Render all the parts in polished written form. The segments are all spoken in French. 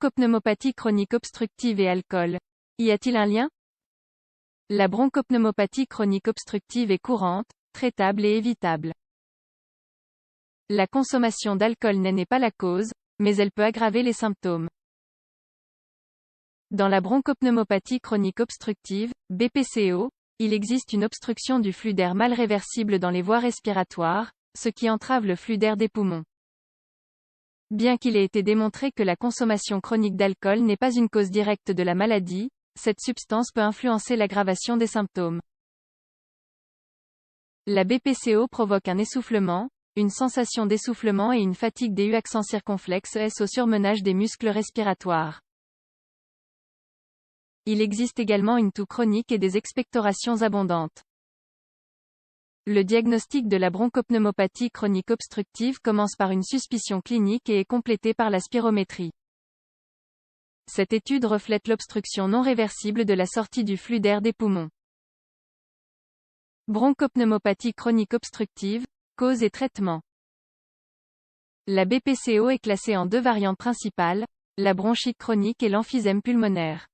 Bronchopneumopathie chronique obstructive et alcool. Y a-t-il un lien? La bronchopneumopathie chronique obstructive est courante, traitable et évitable. La consommation d'alcool n'est pas la cause, mais elle peut aggraver les symptômes. Dans la bronchopneumopathie chronique obstructive, BPCO, il existe une obstruction du flux d'air mal réversible dans les voies respiratoires, ce qui entrave le flux d'air des poumons. Bien qu'il ait été démontré que la consommation chronique d'alcool n'est pas une cause directe de la maladie, cette substance peut influencer l'aggravation des symptômes. La BPCO provoque un essoufflement, une sensation d'essoufflement et une fatigue des accent circonflexe au surmenage des muscles respiratoires. Il existe également une toux chronique et des expectorations abondantes. Le diagnostic de la bronchopneumopathie chronique obstructive commence par une suspicion clinique et est complété par la spirométrie. Cette étude reflète l'obstruction non réversible de la sortie du flux d'air des poumons. Bronchopneumopathie chronique obstructive, cause et traitement. La BPCO est classée en deux variantes principales, la bronchite chronique et l'emphysème pulmonaire.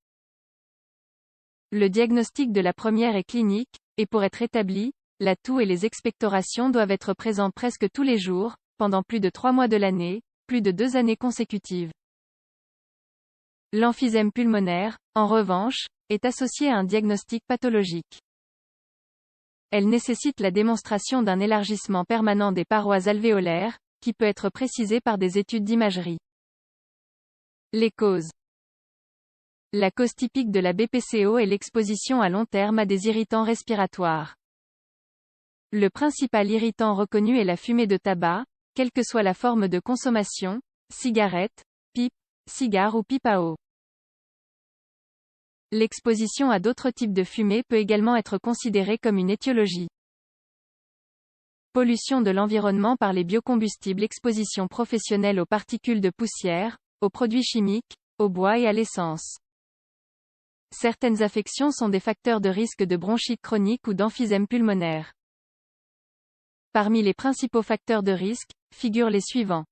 Le diagnostic de la première est clinique, et pour être établi, la toux et les expectorations doivent être présentes presque tous les jours, pendant plus de 3 mois de l'année, plus de 2 années consécutives. L'emphysème pulmonaire, en revanche, est associé à un diagnostic pathologique. Elle nécessite la démonstration d'un élargissement permanent des parois alvéolaires, qui peut être précisé par des études d'imagerie. Les causes. La cause typique de la BPCO est l'exposition à long terme à des irritants respiratoires. Le principal irritant reconnu est la fumée de tabac, quelle que soit la forme de consommation, cigarette, pipe, cigare ou pipe à eau. L'exposition à d'autres types de fumée peut également être considérée comme une étiologie. Pollution de l'environnement par les biocombustibles, exposition professionnelle aux particules de poussière, aux produits chimiques, au bois et à l'essence. Certaines affections sont des facteurs de risque de bronchite chronique ou d'emphysème pulmonaire. Parmi les principaux facteurs de risque, figurent les suivants.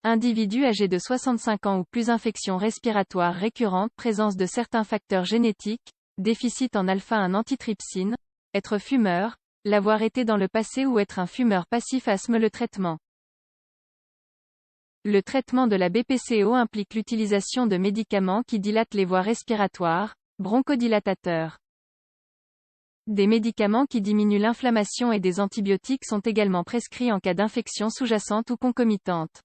Individus âgés de 65 ans ou plus, infections respiratoires récurrentes, présence de certains facteurs génétiques, déficit en alpha-1 antitrypsine, être fumeur, l'avoir été dans le passé ou être un fumeur passif. Asthme. Le traitement. Le traitement de la BPCO implique l'utilisation de médicaments qui dilatent les voies respiratoires, bronchodilatateurs. Des médicaments qui diminuent l'inflammation et des antibiotiques sont également prescrits en cas d'infection sous-jacente ou concomitante.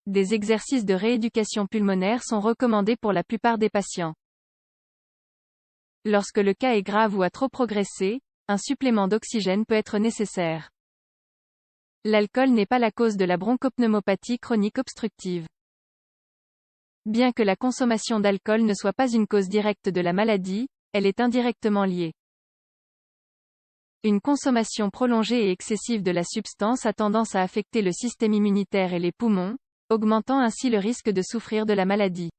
Des exercices de rééducation pulmonaire sont recommandés pour la plupart des patients. Lorsque le cas est grave ou a trop progressé, un supplément d'oxygène peut être nécessaire. L'alcool n'est pas la cause de la bronchopneumopathie chronique obstructive. Bien que la consommation d'alcool ne soit pas une cause directe de la maladie, elle est indirectement liée. Une consommation prolongée et excessive de la substance a tendance à affecter le système immunitaire et les poumons, augmentant ainsi le risque de souffrir de la maladie.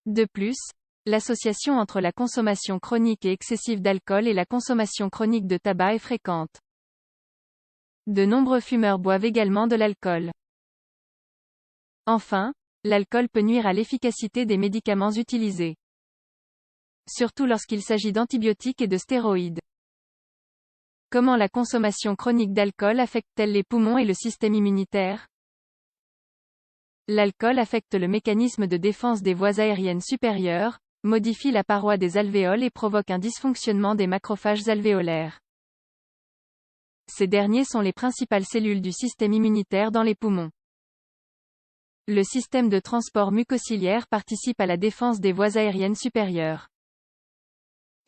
De plus, l'association entre la consommation chronique et excessive d'alcool et la consommation chronique de tabac est fréquente. De nombreux fumeurs boivent également de l'alcool. Enfin, l'alcool peut nuire à l'efficacité des médicaments utilisés. Surtout lorsqu'il s'agit d'antibiotiques et de stéroïdes. Comment la consommation chronique d'alcool affecte-t-elle les poumons et le système immunitaire? L'alcool affecte le mécanisme de défense des voies aériennes supérieures, modifie la paroi des alvéoles et provoque un dysfonctionnement des macrophages alvéolaires. Ces derniers sont les principales cellules du système immunitaire dans les poumons. Le système de transport mucociliaire participe à la défense des voies aériennes supérieures.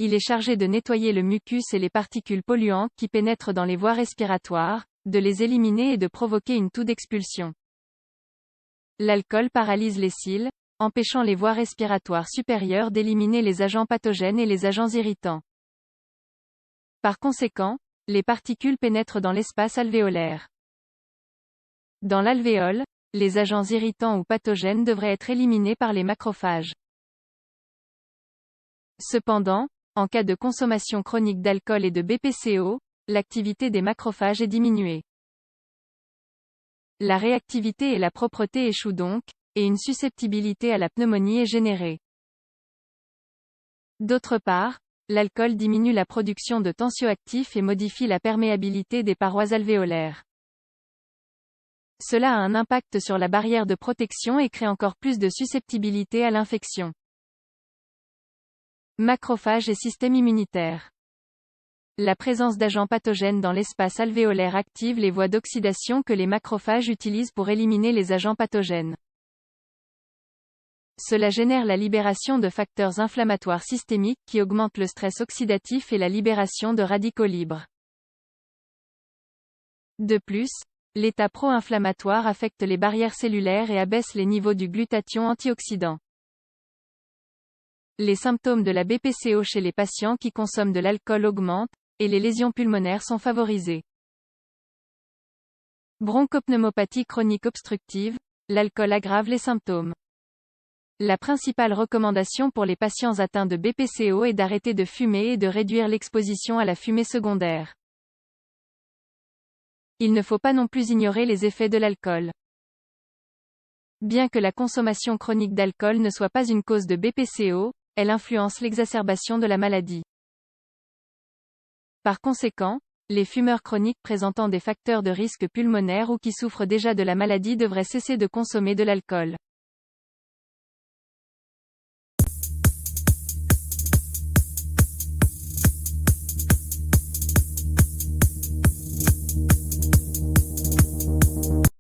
Il est chargé de nettoyer le mucus et les particules polluantes qui pénètrent dans les voies respiratoires, de les éliminer et de provoquer une toux d'expulsion. L'alcool paralyse les cils, empêchant les voies respiratoires supérieures d'éliminer les agents pathogènes et les agents irritants. Par conséquent, les particules pénètrent dans l'espace alvéolaire. Dans l'alvéole, les agents irritants ou pathogènes devraient être éliminés par les macrophages. Cependant, en cas de consommation chronique d'alcool et de BPCO, l'activité des macrophages est diminuée. La réactivité et la propreté échouent donc, et une susceptibilité à la pneumonie est générée. D'autre part, l'alcool diminue la production de tensioactifs et modifie la perméabilité des parois alvéolaires. Cela a un impact sur la barrière de protection et crée encore plus de susceptibilité à l'infection. Macrophages et système immunitaire. La présence d'agents pathogènes dans l'espace alvéolaire active les voies d'oxydation que les macrophages utilisent pour éliminer les agents pathogènes. Cela génère la libération de facteurs inflammatoires systémiques qui augmentent le stress oxydatif et la libération de radicaux libres. De plus, l'état pro-inflammatoire affecte les barrières cellulaires et abaisse les niveaux du glutathion antioxydant. Les symptômes de la BPCO chez les patients qui consomment de l'alcool augmentent, et les lésions pulmonaires sont favorisées. Bronchopneumopathie chronique obstructive, l'alcool aggrave les symptômes. La principale recommandation pour les patients atteints de BPCO est d'arrêter de fumer et de réduire l'exposition à la fumée secondaire. Il ne faut pas non plus ignorer les effets de l'alcool. Bien que la consommation chronique d'alcool ne soit pas une cause de BPCO, elle influence l'exacerbation de la maladie. Par conséquent, les fumeurs chroniques présentant des facteurs de risque pulmonaire ou qui souffrent déjà de la maladie devraient cesser de consommer de l'alcool.